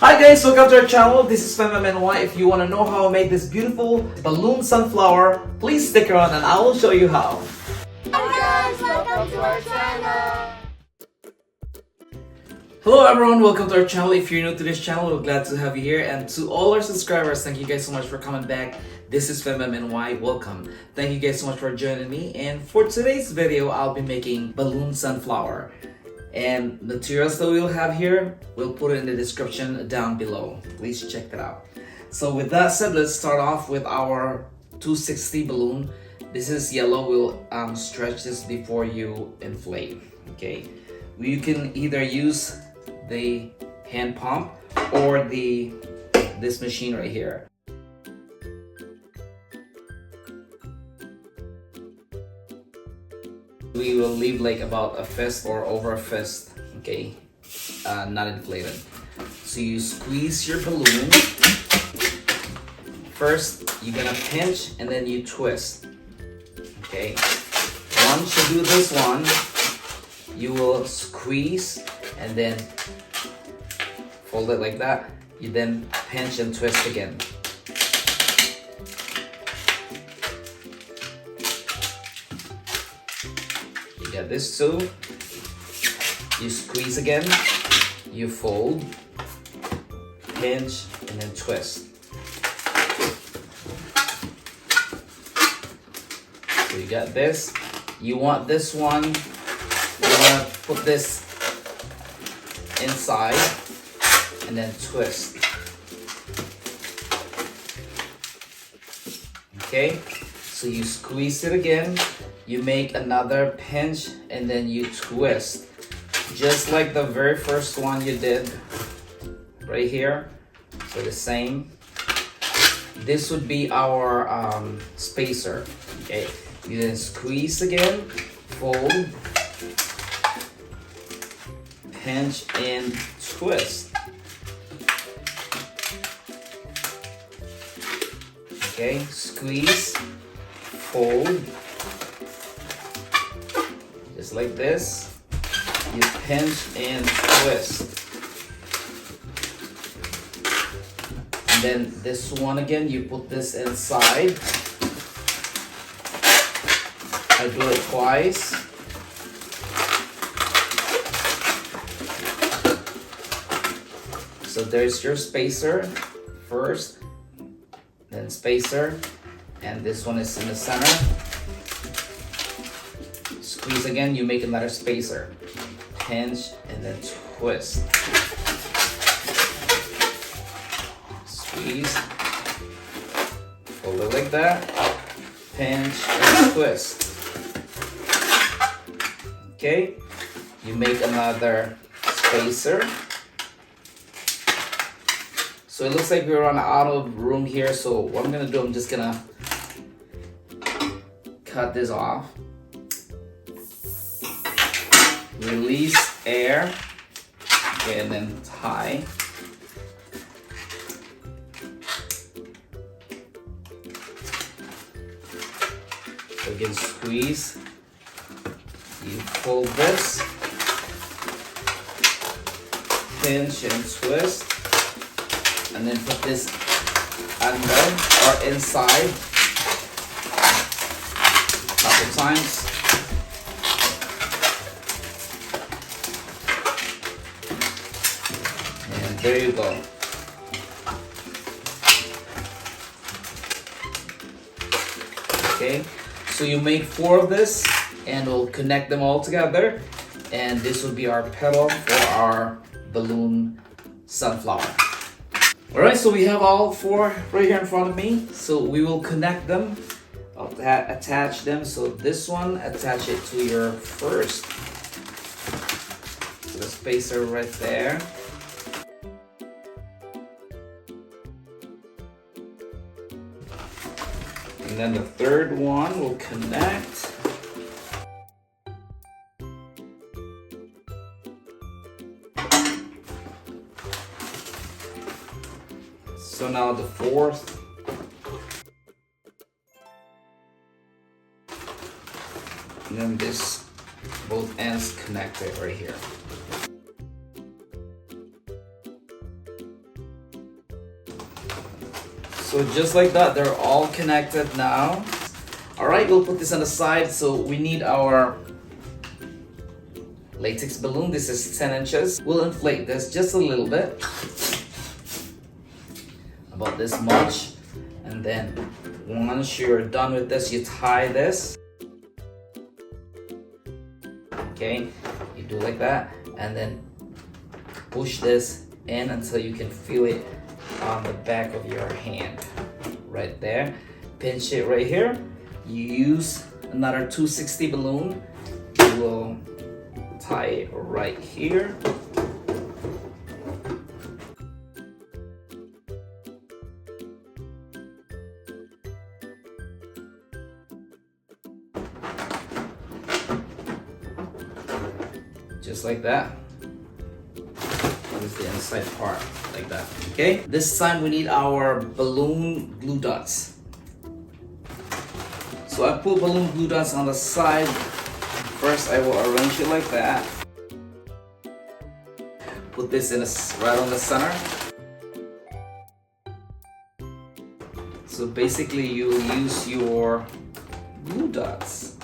Hi guys, welcome to our channel. This is FemMNY. If you want to know how I make this beautiful balloon sunflower, please stick around and I will show you how. Hi guys, welcome to our channel. Hello everyone, welcome to our channel. If you're new to this channel, we're glad to have you here. And to all our subscribers, thank you guys so much for coming back. This is FemMNY. Welcome. Thank you guys so much for joining me. And for today's video, I'll be making balloon sunflower. And materials that we'll have here, we'll put it in the description down below. Please check that out. So with that said, let's start off with our 260 balloon. This is yellow. We'll stretch this before you inflate. Okay, you can either use the hand pump or this machine right here. We will leave like about a fist or over a fist, okay, not inflated. So you squeeze your balloon. First, you're gonna pinch and then you twist, okay. Once you do this one, you will squeeze and then fold it like that. You then pinch and twist again. Get this too. You squeeze again, you fold, pinch, and then twist. So you got this. You want this one, you want to put this inside and then twist. Okay, so you squeeze it again. You make another pinch and then you twist. Just like the very first one you did right here. So the same. This would be our spacer. Okay, you then squeeze again, fold, pinch and twist. Okay, squeeze, fold, just like this. You pinch and twist. And then this one again, you put this inside. I do it twice. So there's your spacer first, then spacer, and this one is in the center. Squeeze again, you make another spacer. Pinch and then twist. Squeeze. Fold it like that. Pinch and twist. Okay, you make another spacer. So it looks like we're running out of room here, so what I'm gonna do, I'm just gonna cut this off. Release air, okay, and then tie. So again, squeeze. You fold this, pinch and twist, and then put this under or inside a couple times. There you go. Okay, so you make 4 of this and we'll connect them all together, and this will be our petal for our balloon sunflower. Alright, so we have all 4 right here in front of me, so we will connect them. I'll attach them. So this one, attach it to your first. So the spacer right there. And then the third one will connect. So now the fourth. And then this, both ends connected right here. So just like that, they're all connected now. All right, we'll put this on the side. So we need our latex balloon. This is 10 inches. We'll inflate this just a little bit, about this much. And then once you're done with this, you tie this. Okay, you do like that, and then push this in until you can feel it on the back of your hand. Right there. Pinch it right here. You use another 260 balloon. You will tie it right here. Just like that. That is the inside part, like that. Okay, this time we need our balloon glue dots. So I put balloon glue dots on the side. First I will arrange it like that. Put this in right on the center. So basically you'll use your glue dots.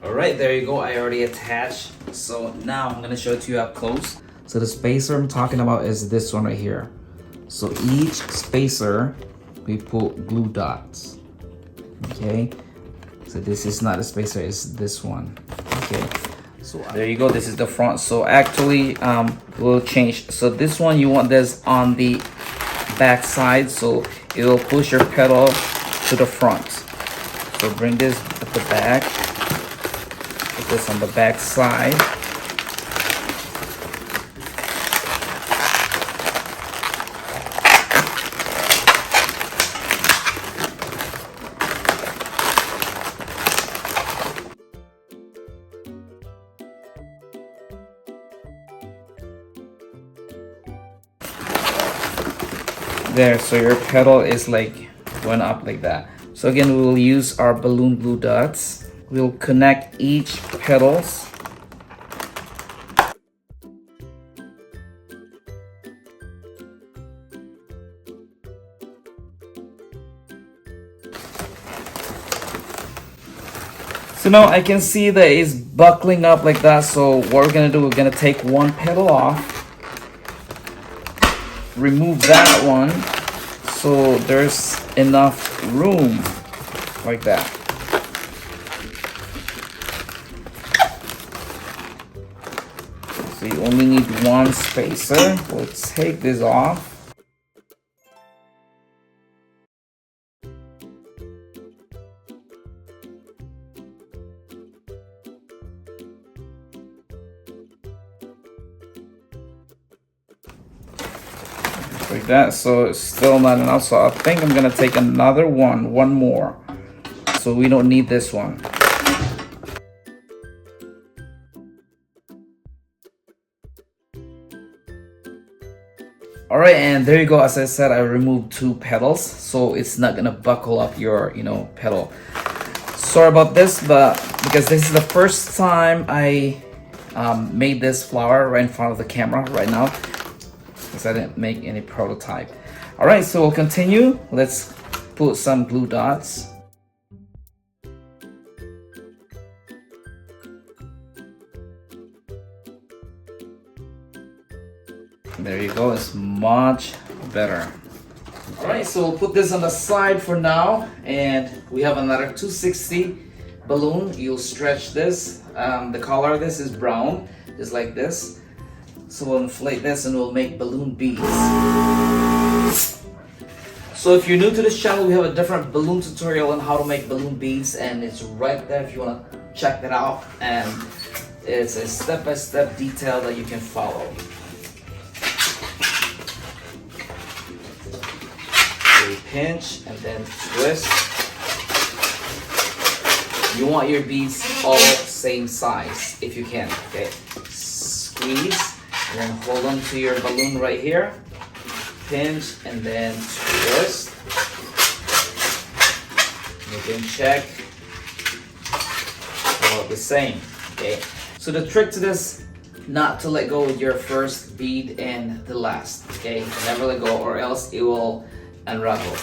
Alright, there you go. I already attached. So now I'm gonna show it to you up close. So the spacer I'm talking about is this one right here. So each spacer we put glue dots. Okay. So this is not a spacer, it's this one. Okay. So there you go. This is the front. So actually we'll change. So this one you want this on the back side, so it will push your pedal to the front. So bring this at the back. Put this on the back side. There, so your pedal is like going up like that. So again, we will use our balloon glue dots. We'll connect each pedals. So now I can see that it's buckling up like that. So what we're gonna do, we're gonna take one pedal off, remove that one, so there's enough room like that. So you only need one spacer. We'll take this off. Like that. So it's still not enough, so I think I'm gonna take another one more, so we don't need this one. All right, and there you go. As I said, I removed two pedals, so it's not gonna buckle up your pedal. Sorry about this, but because this is the first time I made this flower right in front of the camera right now, because I didn't make any prototype. All right, so we'll continue. Let's put some glue dots. There you go, it's much better. All right, so we'll put this on the side for now, and we have another 260 balloon. You'll stretch this. The color of this is brown, just like this. So we'll inflate this and we'll make balloon beads. So if you're new to this channel, we have a different balloon tutorial on how to make balloon beads, and it's right there if you want to check that out. And it's a step-by-step detail that you can follow. So you pinch and then twist. You want your beads all same size if you can, okay? Squeeze. And then hold on to your balloon right here, pinch, and then twist. You can check all the same, okay? So the trick to this not to let go of your first bead and the last, okay? Never let go or else it will unravel.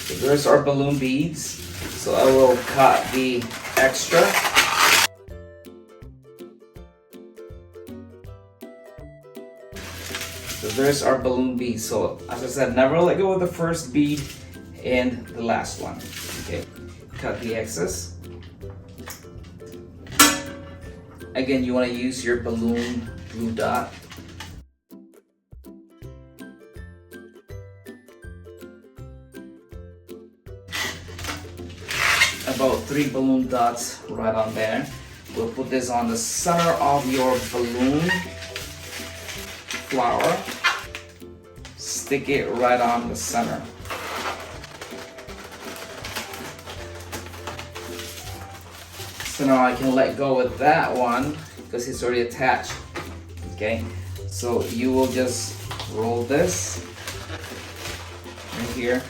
So there's our balloon beads. So I will cut the extra. So there's our balloon bead. So as I said, never let go of the first bead and the last one. Okay, cut the excess. Again, you want to use your balloon glue dot. About 3 balloon dots right on there. We'll put this on the center of your balloon flower. Stick it right on the center. So now I can let go with that one because it's already attached. Okay, so you will just roll this right here.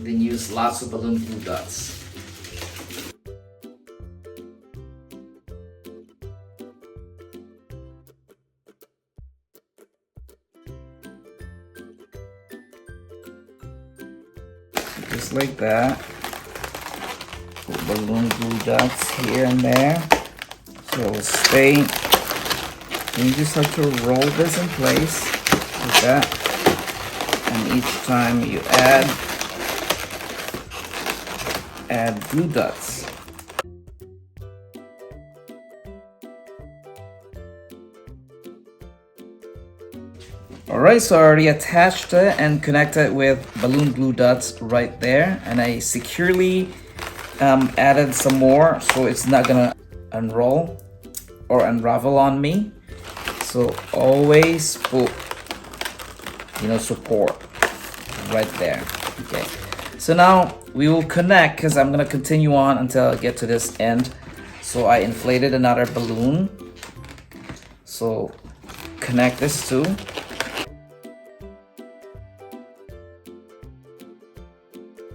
Then use lots of balloon glue dots. Just like that. Put balloon glue dots here and there so it will stay. And you just have to roll this in place like that. And each time you add glue dots. Alright, so I already attached it and connected with balloon glue dots right there, and I securely added some more so it's not gonna unroll or unravel on me. So always put, support right there. Okay, so now we will connect because I'm gonna continue on until I get to this end. So I inflated another balloon. So connect this too.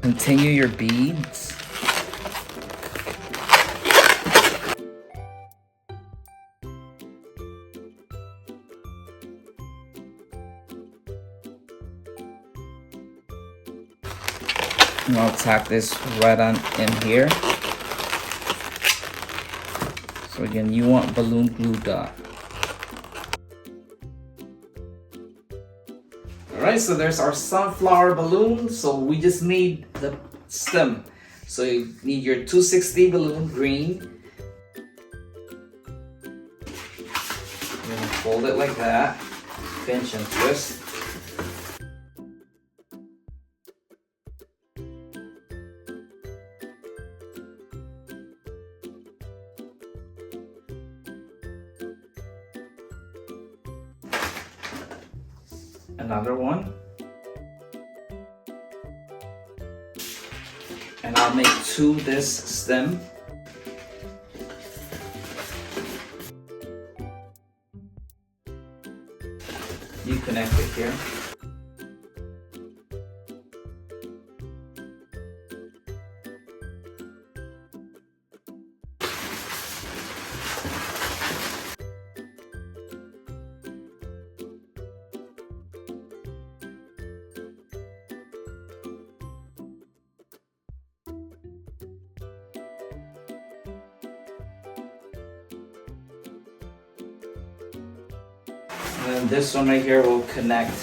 Continue your beads. And I'll tack this right on in here. So again, you want balloon glue dot. Alright, so there's our sunflower balloon. So we just need the stem. So you need your 260 balloon green. You're gonna fold it like that. Pinch and twist. Another one, and I'll make 2 this stem. You connect it here. And then this one right here will connect.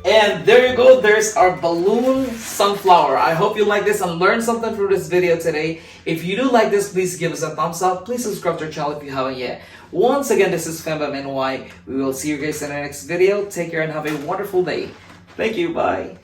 And there you go, there's our balloon sunflower. I hope you like this and learned something from this video today. If you do like this, please give us a thumbs up. Please subscribe to our channel if you haven't yet. Once again, this is Fembam NY. We will see you guys in the next video. Take care and have a wonderful day. Thank you, bye.